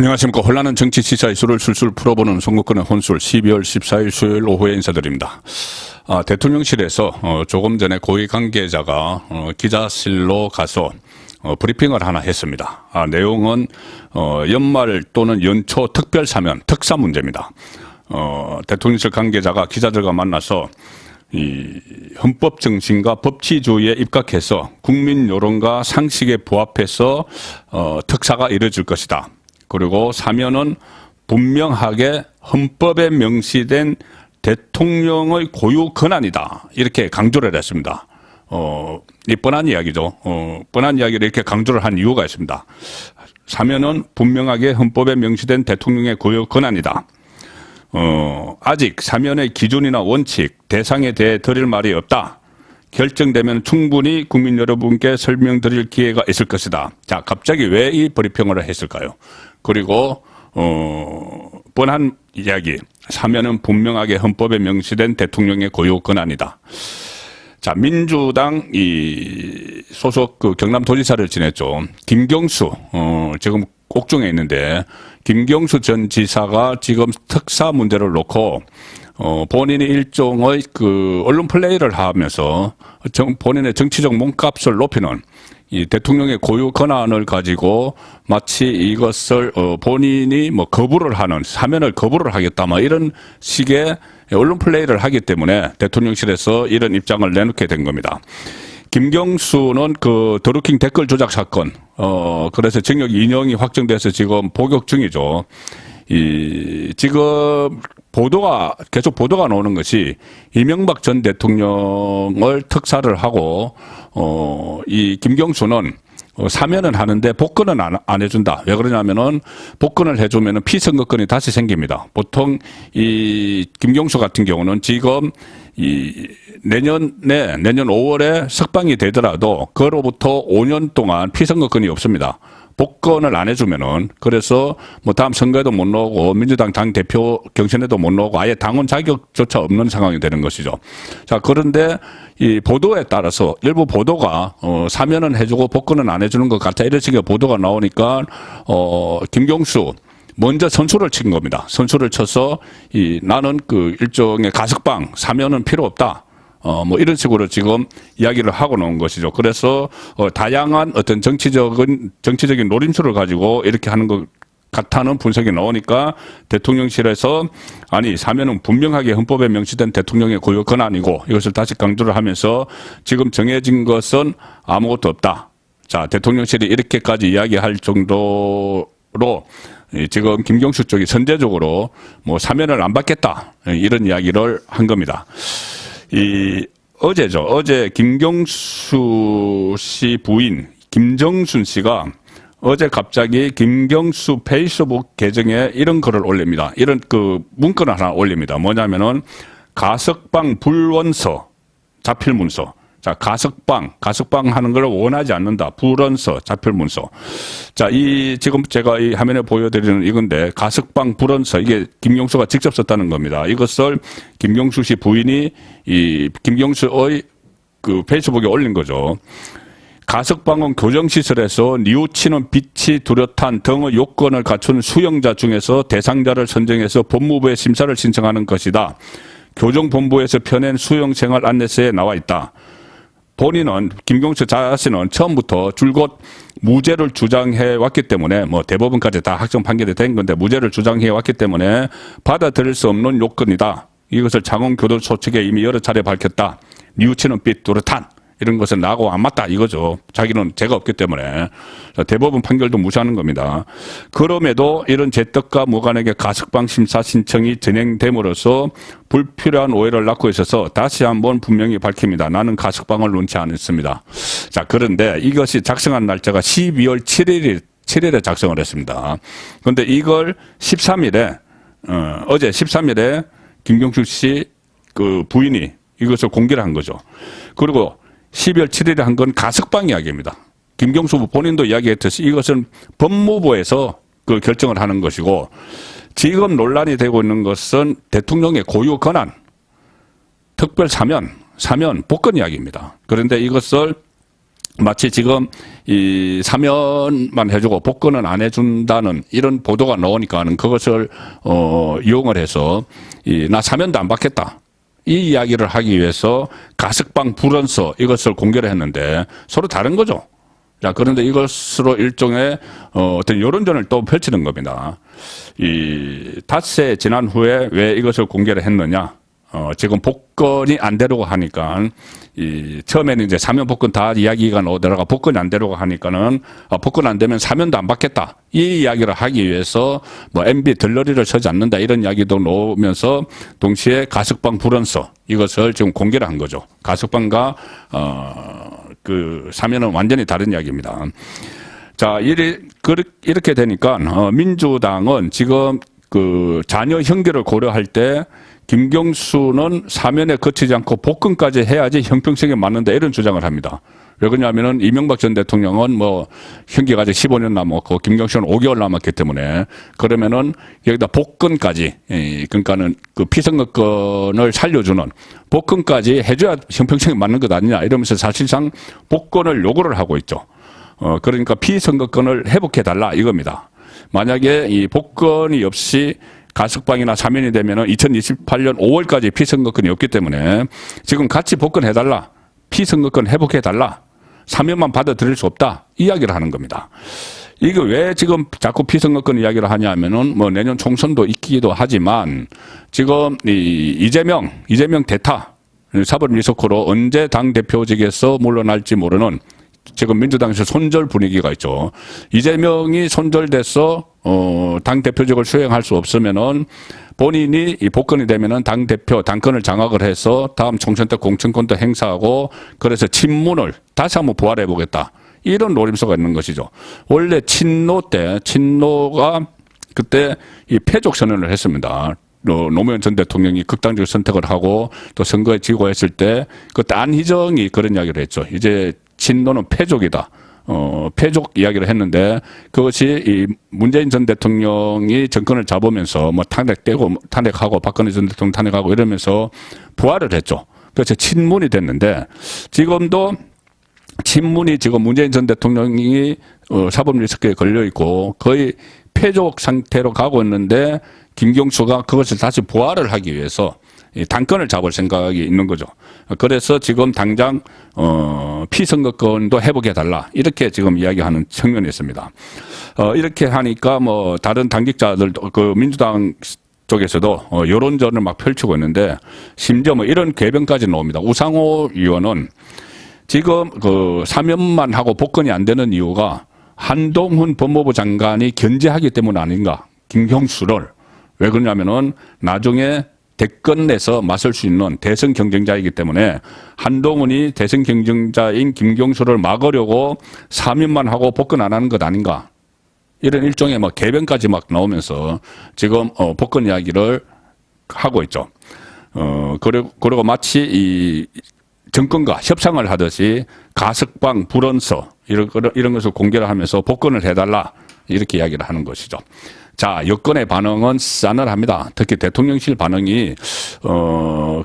안녕하십니까. 혼란한 정치 시사 이슈를 술술 풀어보는 선거권의 혼술 12월 14일 수요일 오후에 인사드립니다. 대통령실에서 조금 전에 고위 관계자가 기자실로 가서 브리핑을 하나 했습니다. 내용은 연말 또는 연초 특별 사면 특사 문제입니다. 대통령실 관계자가 기자들과 만나서 이 헌법 정신과 법치주의에 입각해서 국민 여론과 상식에 부합해서 특사가 이루어질 것이다. 그리고 사면은 분명하게 헌법에 명시된 대통령의 고유 권한이다. 이렇게 강조를 했습니다. 이 뻔한 이야기죠. 뻔한 이야기를 이렇게 강조를 한 이유가 있습니다. 사면은 분명하게 헌법에 명시된 대통령의 고유 권한이다. 아직 사면의 기준이나 원칙, 대상에 대해 드릴 말이 없다. 결정되면 충분히 국민 여러분께 설명드릴 기회가 있을 것이다. 자, 갑자기 왜 이 브리핑을 했을까요? 그리고 뻔한 이야기, 사면은 분명하게 헌법에 명시된 대통령의 고유 권한이다. 자, 민주당 이 소속 경남도지사를 지냈죠. 김경수 지금 옥중에 있는데 김경수 전 지사가 지금 특사 문제를 놓고 본인이 일종의 언론 플레이를 하면서 본인의 정치적 몸값을 높이는 이 대통령의 고유 권한을 가지고 마치 이것을 본인이 거부를 하는, 사면을 거부를 하겠다 이런 식의 언론 플레이를 하기 때문에 대통령실에서 이런 입장을 내놓게 된 겁니다. 김경수는 드루킹 댓글 조작 사건, 그래서 징역 2년이 확정돼서 지금 복역 중이죠. 지금 계속 보도가 나오는 것이 이명박 전 대통령을 특사를 하고, 이 김경수는 사면은 하는데 복권은 안 해준다. 왜 그러냐면은 복권을 해주면은 피선거권이 다시 생깁니다. 보통 이 김경수 같은 경우는 지금 내년 5월에 석방이 되더라도 그로부터 5년 동안 피선거권이 없습니다. 복권을 안 해주면은, 그래서 다음 선거에도 못 나오고 민주당 당대표 경선에도 못 나오고 아예 당원 자격조차 없는 상황이 되는 것이죠. 자, 그런데 이 보도에 따라서 일부 보도가 사면은 해주고 복권은 안 해주는 것 같아 이런 식의 보도가 나오니까 김경수 먼저 선수를 친 겁니다. 선수를 쳐서 나는 일종의 가석방, 사면은 필요 없다. 이런 식으로 지금 이야기를 하고 나온 것이죠. 그래서, 다양한 어떤 정치적인 노림수를 가지고 이렇게 하는 것 같다는 분석이 나오니까 대통령실에서 아니, 사면은 분명하게 헌법에 명시된 대통령의 고유 권한이고 이것을 다시 강조를 하면서 지금 정해진 것은 아무것도 없다. 자, 대통령실이 이렇게까지 이야기할 정도로 지금 김경수 쪽이 선제적으로 사면을 안 받겠다. 이런 이야기를 한 겁니다. 어제죠. 어제 김경수 씨 부인 김정순 씨가 어제 갑자기 김경수 페이스북 계정에 이런 글을 올립니다. 이런 문건을 하나 올립니다. 뭐냐면은 가석방 불원서, 자필 문서. 자, 가석방 하는 걸 원하지 않는다. 불원서, 자필 문서. 자, 지금 제가 이 화면에 보여드리는 이건데, 가석방 불원서, 이게 김경수가 직접 썼다는 겁니다. 이것을 김경수 씨 부인이 김경수의 페이스북에 올린 거죠. 가석방은 교정시설에서 뉘우치는 빛이 뚜렷한 등의 요건을 갖춘 수용자 중에서 대상자를 선정해서 법무부에 심사를 신청하는 것이다. 교정본부에서 펴낸 수용생활 안내서에 나와 있다. 본인은 김경수 자신은 처음부터 줄곧 무죄를 주장해 왔기 때문에 대법원까지 다 확정 판결이 된 건데 무죄를 주장해 왔기 때문에 받아들일 수 없는 요건이다. 이것을 장원교도소 측에 이미 여러 차례 밝혔다. 뉘우치는 빛 뚜렷한 이런 것은 나하고 안 맞다 이거죠. 자기는 죄가 없기 때문에. 대법원 판결도 무시하는 겁니다. 그럼에도 이런 재떡과 무관하게 가석방 심사 신청이 진행됨으로써 불필요한 오해를 낳고 있어서 다시 한번 분명히 밝힙니다. 나는 가석방을 논치 않았습니다. 자, 그런데 이것이 작성한 날짜가 12월 7일에 작성을 했습니다. 그런데 이걸 13일에 어제 13일에 김경수 씨 부인이 이것을 공개를 한 거죠. 그리고 12월 7일에 한 건 가석방 이야기입니다. 김경수 본인도 이야기했듯이 이것은 법무부에서 결정을 하는 것이고 지금 논란이 되고 있는 것은 대통령의 고유 권한, 특별 사면, 복권 이야기입니다. 그런데 이것을 마치 지금 이 사면만 해주고 복권은 안 해준다는 이런 보도가 나오니까는 그것을 이용을 해서 나 사면도 안 받겠다. 이 이야기를 하기 위해서 가석방 불언서 이것을 공개를 했는데 서로 다른 거죠. 자, 그런데 이것으로 일종의 어떤 여론전을 또 펼치는 겁니다. 이 닷새 지난 후에 왜 이것을 공개를 했느냐? 지금 복권이 안 되려고 하니까 처음에는 이제 사면 복권 다 이야기가 나오다가 복권이 안 되려고 하니까는 복권 안 되면 사면도 안 받겠다. 이 이야기를 하기 위해서 뭐 MB 들러리를 서지 않는다 이런 이야기도 나오면서 동시에 가석방 불언서 이것을 지금 공개를 한 거죠. 가석방과 그 사면은 완전히 다른 이야기입니다. 자, 이렇게 되니까 민주당은 지금 그 자녀 형기를 고려할 때 김경수는 사면에 그치지 않고 복권까지 해야지 형평성에 맞는다 이런 주장을 합니다. 왜 그러냐면은 이명박 전 대통령은 뭐 형기가 아직 15년 남았고 김경수는 5개월 남았기 때문에 그러면은 여기다 복권까지 그러니까는 그 피선거권을 살려주는 복권까지 해줘야 형평성에 맞는 것 아니냐 이러면서 사실상 복권을 요구를 하고 있죠. 그러니까 피선거권을 회복해 달라 이겁니다. 만약에 이 복권이 없이 가석방이나 사면이 되면은 2028년 5월까지 피선거권이 없기 때문에 지금 같이 복권해달라. 피선거권 회복해달라. 사면만 받아들일 수 없다. 이야기를 하는 겁니다. 이거 왜 지금 자꾸 피선거권 이야기를 하냐면은 뭐 내년 총선도 있기도 하지만 지금 이재명 대타 사법 리스크로 언제 당대표직에서 물러날지 모르는 지금 민주당에서 손절 분위기가 있죠. 이재명이 손절돼서 당대표직을 수행할 수 없으면은 본인이 이 복권이 되면은 당대표, 당권을 장악을 해서 다음 총선 때 공천권도 행사하고 그래서 친문을 다시 한번 부활해 보겠다. 이런 노림수가 있는 것이죠. 원래 친노가 그때 이 패족 선언을 했습니다. 노무현 전 대통령이 극단적 선택을 하고 또 선거에 지고 했을 때 그때 안희정이 그런 이야기를 했죠. 이제 친노는 패족이다. 패족 이야기를 했는데 그것이 이 문재인 전 대통령이 정권을 잡으면서 뭐 탄핵하고 박근혜 전 대통령 탄핵하고 이러면서 부활을 했죠. 그래서 친문이 됐는데 지금도 친문이 지금 문재인 전 대통령이 사법 리스크에 걸려 있고 거의 패족 상태로 가고 있는데 김경수가 그것을 다시 부활을 하기 위해서 당권을 잡을 생각이 있는 거죠. 그래서 지금 당장 피선거권도 회복해달라 이렇게 지금 이야기하는 측면이 있습니다. 이렇게 하니까 뭐 다른 당직자들도 그 민주당 쪽에서도 여론전을 막 펼치고 있는데 심지어 뭐 이런 궤변까지 나옵니다. 우상호 의원은 지금 그 사면만 하고 복권이 안 되는 이유가 한동훈 법무부 장관이 견제하기 때문 아닌가. 김경수를. 왜 그러냐면은 나중에 대권 내서 맞설 수 있는 대선 경쟁자이기 때문에 한동훈이 대선 경쟁자인 김경수를 막으려고 사면만 하고 복권 안 하는 것 아닌가. 이런 일종의 뭐 개변까지 막 나오면서 지금 복권 이야기를 하고 있죠. 그리고 마치 이 정권과 협상을 하듯이 가석방, 불언서 이런 것을 공개를 하면서 복권을 해달라 이렇게 이야기를 하는 것이죠. 자, 여권의 반응은 싸늘합니다. 특히 대통령실 반응이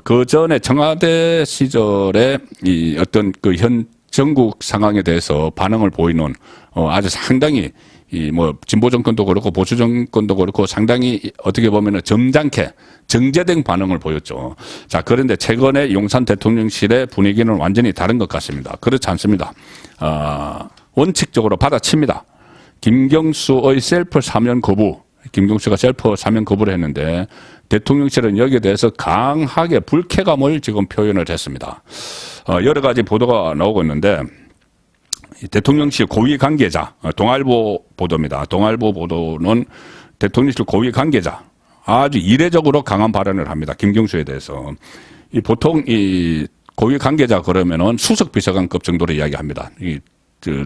그 전에 청와대 시절에 이 어떤 그 현 전국 상황에 대해서 반응을 보이는 아주 상당히 이 뭐 진보 정권도 그렇고 보수 정권도 그렇고 상당히 어떻게 보면은 점잖게 정제된 반응을 보였죠. 자, 그런데 최근에 용산 대통령실의 분위기는 완전히 다른 것 같습니다. 그렇지 않습니다. 원칙적으로 받아칩니다. 김경수의 셀프 사면 거부, 김경수가 셀프 사면 거부를 했는데 대통령실은 여기에 대해서 강하게 불쾌감을 지금 표현을 했습니다. 여러 가지 보도가 나오고 있는데 대통령실 고위 관계자, 동아일보 보도입니다. 동아일보 보도는 대통령실 고위 관계자 아주 이례적으로 강한 발언을 합니다. 김경수에 대해서. 보통 이 고위 관계자 그러면은 수석 비서관급 정도로 이야기합니다.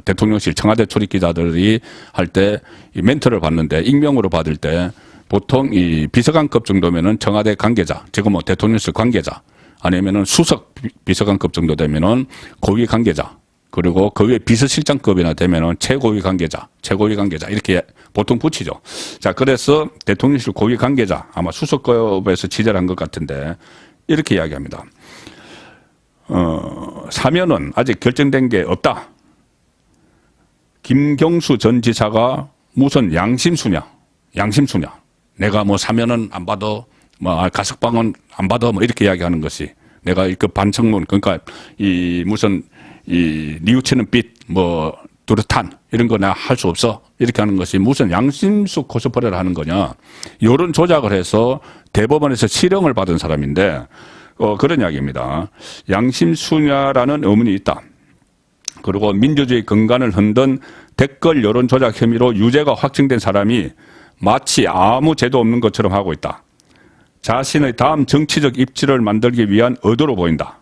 대통령실 청와대 출입 기자들이 할 때 멘트를 받는데 익명으로 받을 때 보통 이 비서관급 정도면은 청와대 관계자, 지금 뭐 대통령실 관계자 아니면은 수석 비서관급 정도 되면은 고위 관계자 그리고 그 위에 비서실장급이나 되면은 최고위 관계자 이렇게 보통 붙이죠. 자, 그래서 대통령실 고위 관계자 아마 수석급에서 취재를 한 것 같은데 이렇게 이야기합니다. 사면은 아직 결정된 게 없다. 김경수 전 지사가 무슨 양심수냐. 내가 뭐 사면은 안 받아, 뭐 가석방은 안 받아, 뭐 이렇게 이야기하는 것이 내가 그 반성문, 그러니까 이 무슨 이 뉘우치는 빛, 뭐 뚜렷한 이런 거 내가 할 수 없어. 이렇게 하는 것이 무슨 양심수 코스프레를 하는 거냐. 이런 조작을 해서 대법원에서 실형을 받은 사람인데, 그런 이야기입니다. 양심수냐라는 의문이 있다. 그리고 민주주의 근간을 흔든 댓글 여론 조작 혐의로 유죄가 확정된 사람이 마치 아무 죄도 없는 것처럼 하고 있다. 자신의 다음 정치적 입지를 만들기 위한 의도로 보인다.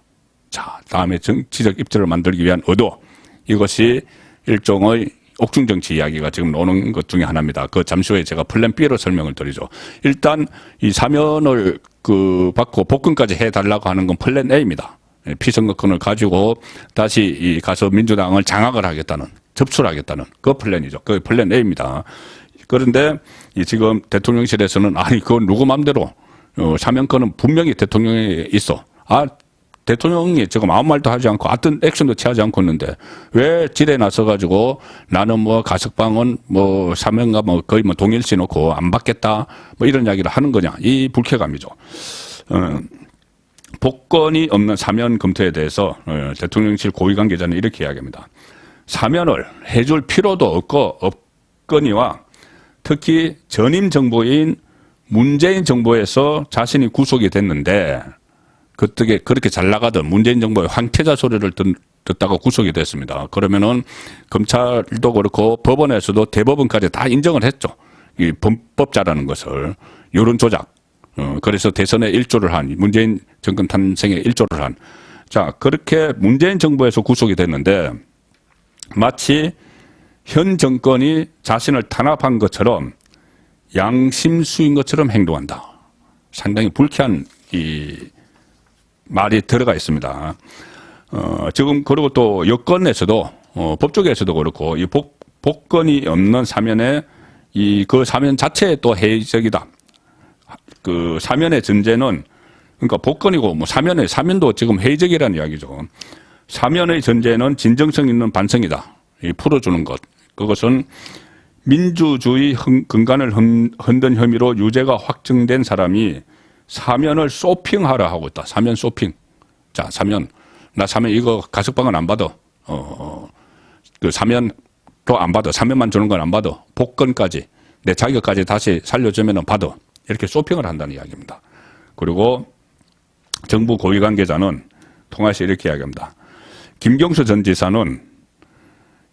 자, 다음에 정치적 입지를 만들기 위한 의도. 이것이 일종의 옥중정치 이야기가 지금 나오는 것 중에 하나입니다. 그 잠시 후에 제가 플랜 B로 설명을 드리죠. 일단 이 사면을 받고 복권까지 해달라고 하는 건 플랜 A입니다. 피선거권을 가지고 다시 이 가서 민주당을 장악을 하겠다는, 접수를 하겠다는 그 플랜이죠. 그 플랜 A입니다. 그런데 이 지금 대통령실에서는 아니 그건 누구 맘대로 사면권은 분명히 대통령에 있어. 대통령이 지금 아무 말도 하지 않고 어떤 액션도 취하지 않고 있는데 왜 지뢰 나서가지고 나는 뭐 가석방은 뭐 사면과 뭐 거의 뭐 동일시 놓고 안 받겠다 뭐 이런 이야기를 하는 거냐. 이 불쾌감이죠. 복권이 없는 사면 검토에 대해서 대통령실 고위 관계자는 이렇게 이야기합니다. 사면을 해줄 필요도 없거니와 특히 전임 정부인 문재인 정부에서 자신이 구속이 됐는데 그때 그렇게 잘 나가던 문재인 정부의 황태자 소리를 듣다가 구속이 됐습니다. 그러면은 검찰도 그렇고 법원에서도 대법원까지 다 인정을 했죠. 이 범법자라는 것을 여론 조작. 그래서 대선에 일조를 한 문재인 정권 탄생에 일조를 한. 자, 그렇게 문재인 정부에서 구속이 됐는데 마치 현 정권이 자신을 탄압한 것처럼 양심수인 것처럼 행동한다. 상당히 불쾌한 이 말이 들어가 있습니다. 지금 그리고 또 여권에서도 법조계에서도 그렇고 이 복권이 없는 사면에 그 사면 자체에 또 해이적이다. 그 사면의 전제는 그러니까 복권이고 뭐 사면도 지금 해이적이라는 이야기죠. 사면의 전제는 진정성 있는 반성이다. 풀어주는 것. 그것은 민주주의 근간을 흔든 혐의로 유죄가 확정된 사람이 사면을 쇼핑하라 하고 있다. 사면 쇼핑. 자, 나 사면 이거 가석방은 안 받아. 그 사면도 안 받아. 사면만 주는 건 안 받아. 복권까지 내 자격까지 다시 살려주면 받아. 이렇게 쇼핑을 한다는 이야기입니다. 그리고 정부 고위 관계자는 통화에서 이렇게 이야기합니다. 김경수 전 지사는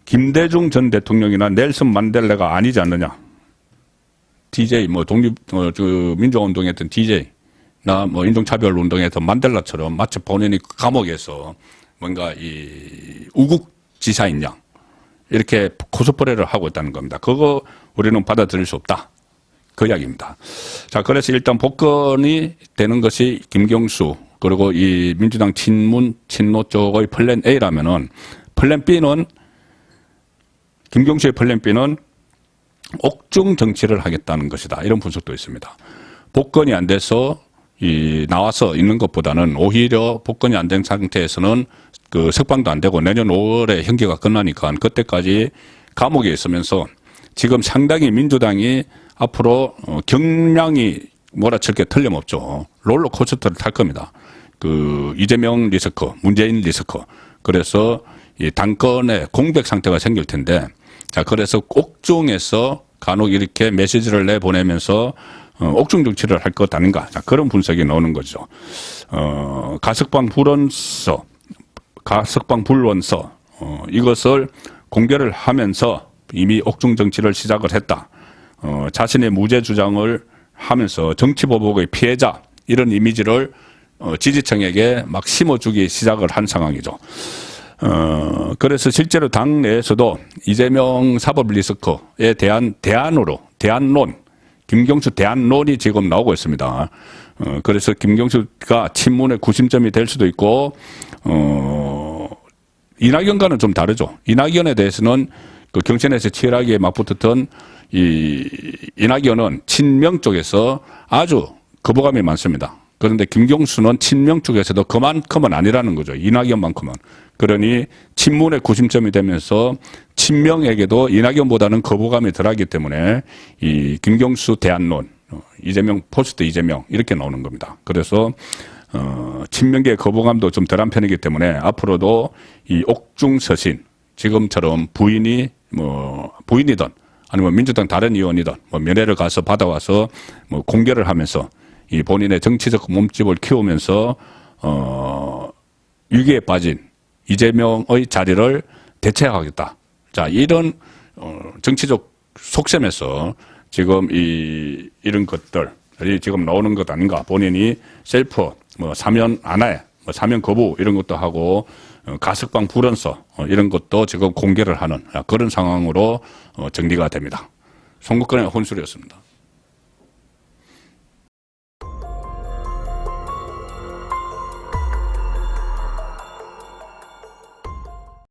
김대중 전 대통령이나 넬슨 만델라가 아니지 않느냐. DJ, 뭐 민주화운동에 했던 DJ, 나 뭐 인종차별 운동에서 만델라처럼 마치 본인이 감옥에서 뭔가 이 우국 지사인 양 이렇게 코스프레를 하고 있다는 겁니다. 그거 우리는 받아들일 수 없다. 그 이야기입니다. 자, 그래서 일단 복권이 되는 것이 김경수 그리고 이 민주당 친노 쪽의 플랜 A라면은 플랜 B는 김경수의 플랜 B는 옥중 정치를 하겠다는 것이다. 이런 분석도 있습니다. 복권이 안 돼서 나와서 있는 것보다는 오히려 복권이 안 된 상태에서는 그 석방도 안 되고 내년 5월에 형기가 끝나니까 그때까지 감옥에 있으면서 지금 상당히 민주당이 앞으로 경량이 몰아칠 게 틀림없죠. 롤러코스터를 탈 겁니다. 그 이재명 리스크, 문재인 리스크. 그래서 이 당권의 공백 상태가 생길 텐데, 자, 그래서 옥중에서 간혹 이렇게 메시지를 내보내면서 옥중 정치를 할 것 아닌가. 자, 그런 분석이 나오는 거죠. 가석방 불원서, 이것을 공개를 하면서 이미 옥중 정치를 시작을 했다. 자신의 무죄 주장을 하면서 정치보복의 피해자, 이런 이미지를 지지층에게 막 심어주기 시작을 한 상황이죠. 그래서 실제로 당 내에서도 이재명 사법 리스크에 대한 대안론, 김경수 대안론이 지금 나오고 있습니다. 그래서 김경수가 친문의 구심점이 될 수도 있고, 이낙연과는 좀 다르죠. 이낙연에 대해서는 그 경선에서 치열하게 맞붙었던 이낙연은 친명 쪽에서 아주 거부감이 많습니다. 그런데 김경수는 친명 쪽에서도 그만큼은 아니라는 거죠. 이낙연만큼은. 그러니 친문의 구심점이 되면서 친명에게도 이낙연보다는 거부감이 덜하기 때문에 이 김경수 대안론, 이재명 포스트 이재명 이렇게 나오는 겁니다. 그래서 친명계의 거부감도 좀 덜한 편이기 때문에 앞으로도 이 옥중서신 지금처럼 부인이든 아니면 민주당 다른 의원이든 면회를 가서 받아와서 공개를 하면서 이 본인의 정치적 몸집을 키우면서 위기에 빠진 이재명의 자리를 대체하겠다. 자, 이런 정치적 속셈에서 지금 이런 것들이 지금 나오는 것 아닌가. 본인이 셀프 사면 안 해, 사면 거부 이런 것도 하고 가석방 불언서 이런 것도 지금 공개를 하는 그런 상황으로 정리가 됩니다. 송국권의 혼술이었습니다.